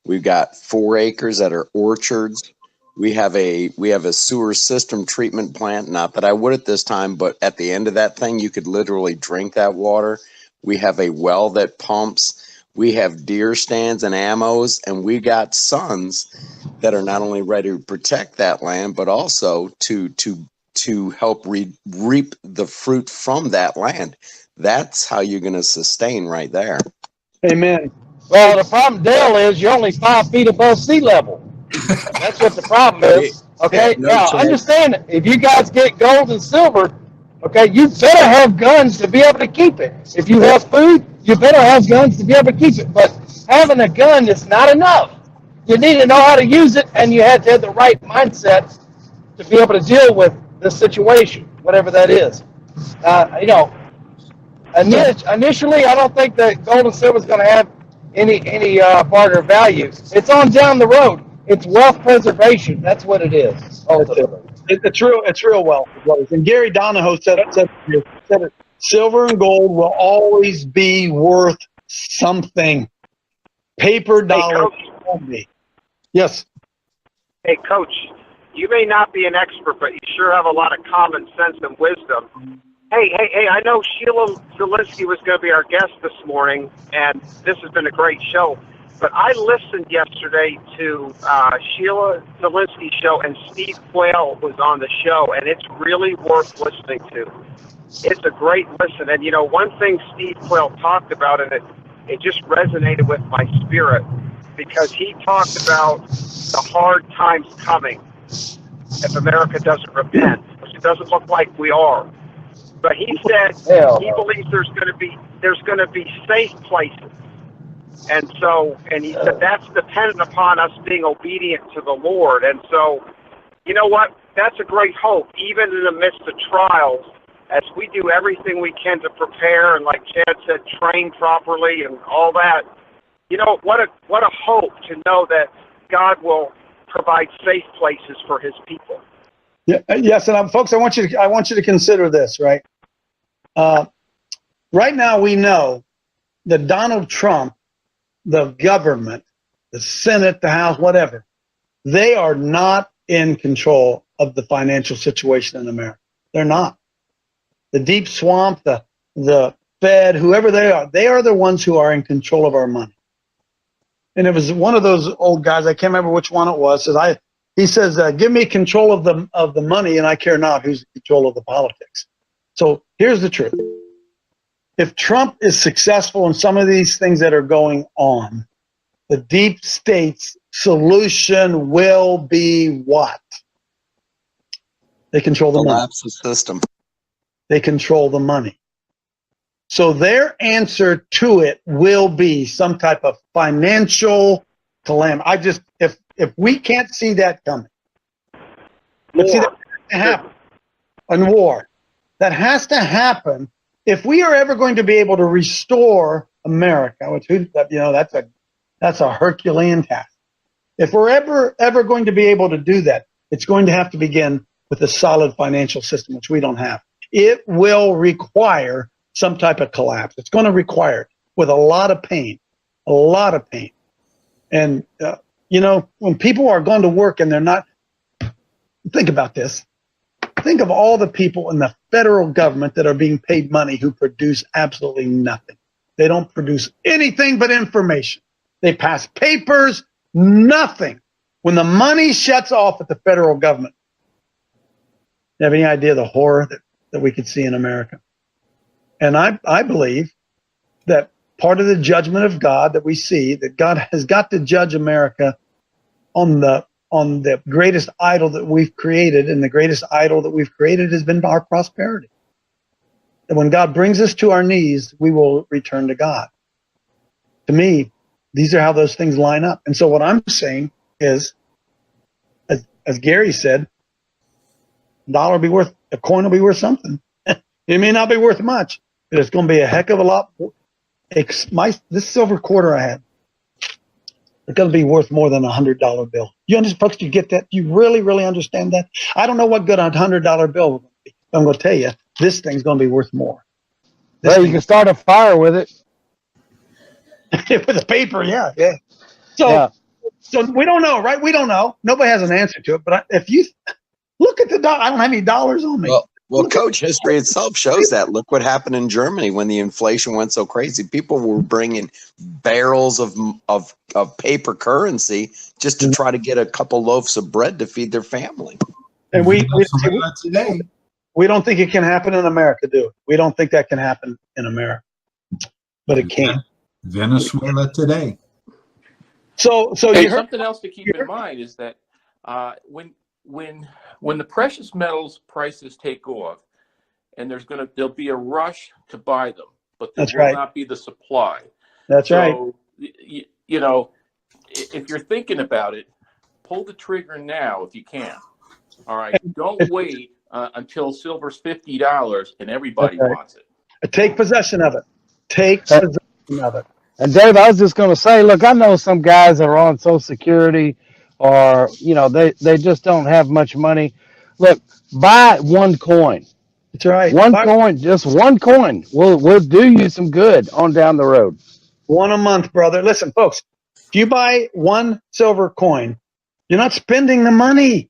We've got 4 acres that are orchards. We have a sewer system treatment plant. Not that I would at this time, but at the end of that thing, you could literally drink that water. We have a well that pumps. We have deer stands and ammos, and we got sons that are not only ready to protect that land, but also to to help reap the fruit from that land. That's how you're going to sustain right there. Amen. Well, the problem, Dale, is you're only 5 feet above sea level. That's what the problem is. Okay, now understand, if you guys get gold and silver, okay, you better have guns to be able to keep it. If you have food, you better have guns to be able to keep it. But having a gun is not enough. You need to know how to use it, and you have to have the right mindset to be able to deal with the situation, whatever that is. You know, initially, I don't think that gold and silver is going to have any barter value. It's on down the road. It's wealth preservation. That's what it is. It's real wealth. And Gary Donahoe said it. Silver and gold will always be worth something. Paper dollars won't be. Yes. Hey, Coach, you may not be an expert, but you sure have a lot of common sense and wisdom. Hey, I know Sheila Zielinski was going to be our guest this morning, and this has been a great show. But I listened yesterday to Sheila Zielinski's show, and Steve Quayle was on the show, and it's really worth listening to. It's a great listen. And, you know, one thing Steve Quayle talked about, and it just resonated with my spirit, because he talked about the hard times coming if America doesn't repent, which it doesn't look like we are. But he said he believes there's going to be safe places. And he said that's dependent upon us being obedient to the Lord. And so, you know what? That's a great hope, even in the midst of trials, as we do everything we can to prepare and, like Chad said, train properly and all that. You know, what a hope to know that God will provide safe places for His people. Yeah, yes, and folks, I want you to consider this, right? Right now, we know that Donald Trump, the government, the Senate, the House, whatever, they are not in control of the financial situation in America. They're not. The deep swamp, the Fed, whoever they are the ones who are in control of our money. And it was one of those old guys, I can't remember which one it was, he says, give me control of the money and I care not who's in control of the politics. So here's the truth. If Trump is successful in some of these things that are going on, the deep state's solution will be what? They control the money. Collapse the system. They control the money. So their answer to it will be some type of financial calamity. If we can't see that coming, let's see that happen. And war. That has to happen if we are ever going to be able to restore America, which, you know, that's a Herculean task. If we're ever going to be able to do that, it's going to have to begin with a solid financial system, which we don't have. It will require some type of collapse. It's going to require it with a lot of pain. And, you know, when people are going to work and they're not, think about this. Think of all the people in the federal government that are being paid money who produce absolutely nothing. They don't produce anything but information. They pass papers, nothing. When the money shuts off at the federal government, you have any idea the horror that we could see in America? And I believe that part of the judgment of God that we see, that God has got to judge America on the greatest idol that we've created, and the greatest idol that we've created has been our prosperity. And when God brings us to our knees, we will return to God. To me, these are how those things line up. And so what I'm saying is, as Gary said, a coin will be worth something. It may not be worth much, but it's going to be a heck of a lot. This silver quarter I had, it's going to be worth more than $100 bill. You understand, folks? Do you get that? Do you really, really understand that? I don't know what good a $100 bill will be. I'm going to tell you, this thing's going to be worth more. Well, you can start a fire with it. With the paper, yeah. So we don't know, right? We don't know. Nobody has an answer to it. But if you look at I don't have any dollars on me. Well, Coach, history itself shows that. Look what happened in Germany when the inflation went so crazy. People were bringing barrels of paper currency just to try to get a couple loaves of bread to feed their family. And we today. We don't think it can happen in America, do we? We don't think that can happen in America, but it can. Venezuela today. So hey, you heard something else to keep in mind is that when the precious metals prices take off, and there'll be a rush to buy them, but there will not be the supply. That's right. You know, if you're thinking about it, pull the trigger now if you can. All right, don't wait until silver's $50 and everybody wants it. Take possession of it. Take possession of it. And Dave, I was just going to say, look, I know some guys are on Social Security, or they just don't have much money. Look, buy one coin. That's right. One coin, just one coin. We'll do you some good on down the road. One a month, brother. Listen, folks, if you buy one silver coin, you're not spending the money.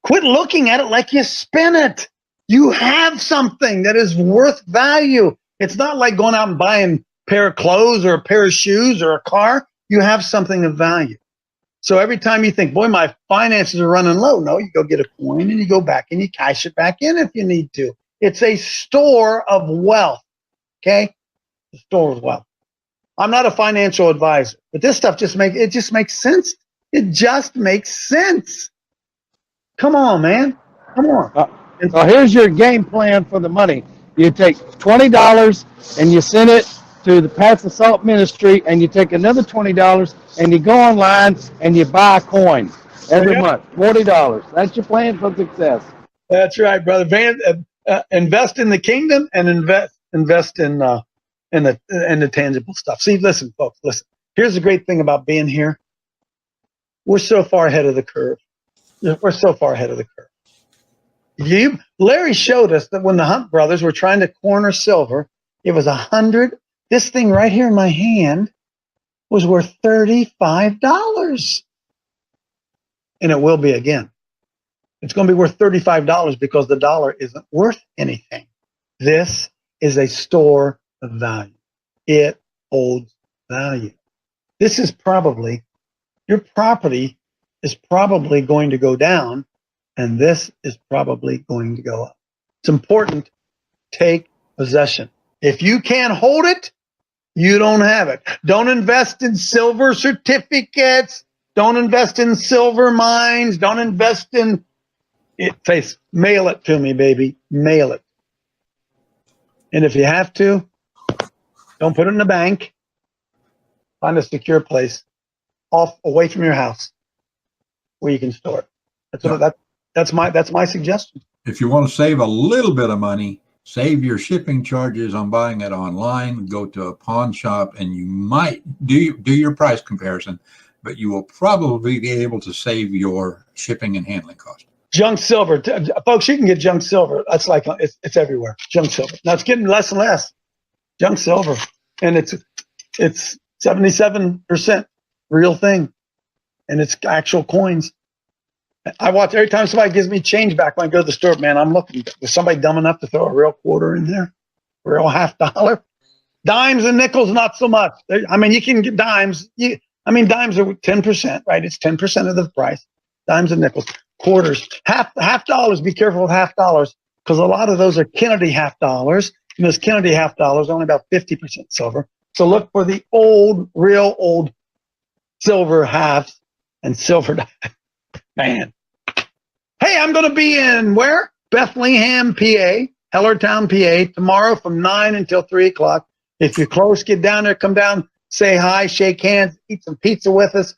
Quit looking at it like you spent it. You have something that is worth value. It's not like going out and buying a pair of clothes or a pair of shoes or a car. You have something of value. So every time you think, boy, my finances are running low, no, you go get a coin and you go back and you cash it back in if you need to. It's a store of wealth, okay? A store of wealth. I'm not a financial advisor, but this stuff just makes sense. It just makes sense. Come on, man. Come on. So here's your game plan for the money. You take $20 and you send it to the Pass the Salt Ministry, and you take another $20 and you go online and you buy a coin every month. $40. That's your plan for success. That's right, brother. Invest in the kingdom and invest in the tangible stuff. See, listen, folks, listen. Here's the great thing about being here. We're so far ahead of the curve. We're so far ahead of the curve. Larry showed us that when the Hunt brothers were trying to corner silver, it was 100. This thing right here in my hand was worth $35. And it will be again. It's going to be worth $35 because the dollar isn't worth anything. This is a store of value. It holds value. This is probably, your property is probably going to go down, and this is probably going to go up. It's important. Take possession. If you can't hold it, you don't have it. Don't invest in silver certificates. Don't invest in silver mines. Don't invest in it. Mail it to me, baby. Mail it. And if you have to, don't put it in the bank. Find a secure place away from your house where you can store it. That's my suggestion. If you want to save a little bit of money, save your shipping charges on buying it online, go to a pawn shop, and you might do your price comparison, but you will probably be able to save your shipping and handling cost. Junk silver. Folks, you can get junk silver. That's like, it's everywhere. Junk silver. Now it's getting less and less. Junk silver. And it's 77% real thing. And it's actual coins. I watch every time somebody gives me change back when I go to the store, man, I'm looking. Is somebody dumb enough to throw a real quarter in there? A real $50? Dimes and nickels, not so much. I mean, you can get dimes. Dimes are 10%, right? It's 10% of the price. Dimes and nickels. Quarters. Half dollars. Be careful with half dollars, because a lot of those are Kennedy half dollars. And those Kennedy half dollars are only about 50% silver. So look for the real old silver halves and silver dimes. Man. Hey, I'm going to be in where? Bethlehem, PA, Hellertown, PA, tomorrow from 9 until 3 o'clock. If you're close, get down there, come down, say hi, shake hands, eat some pizza with us,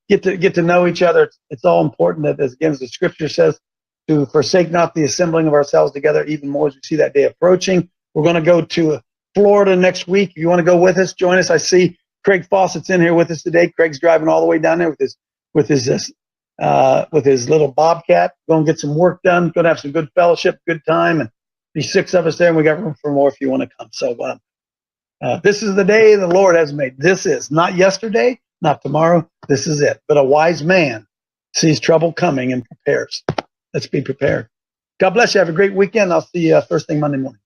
get to know each other. It's all important that, as the scripture says, to forsake not the assembling of ourselves together, even more as we see that day approaching. We're going to go to Florida next week. If you want to go with us, join us. I see Craig Fawcett's in here with us today. Craig's driving all the way down there with his little Bobcat. Going to get some work done. Going to have some good fellowship, good time, and be 6 of us there. And we got room for more if you want to come. So this is the day the Lord has made. This is not yesterday, not tomorrow. This is it. But a wise man sees trouble coming and prepares. Let's be prepared. God bless you. Have a great weekend. I'll see you first thing Monday morning.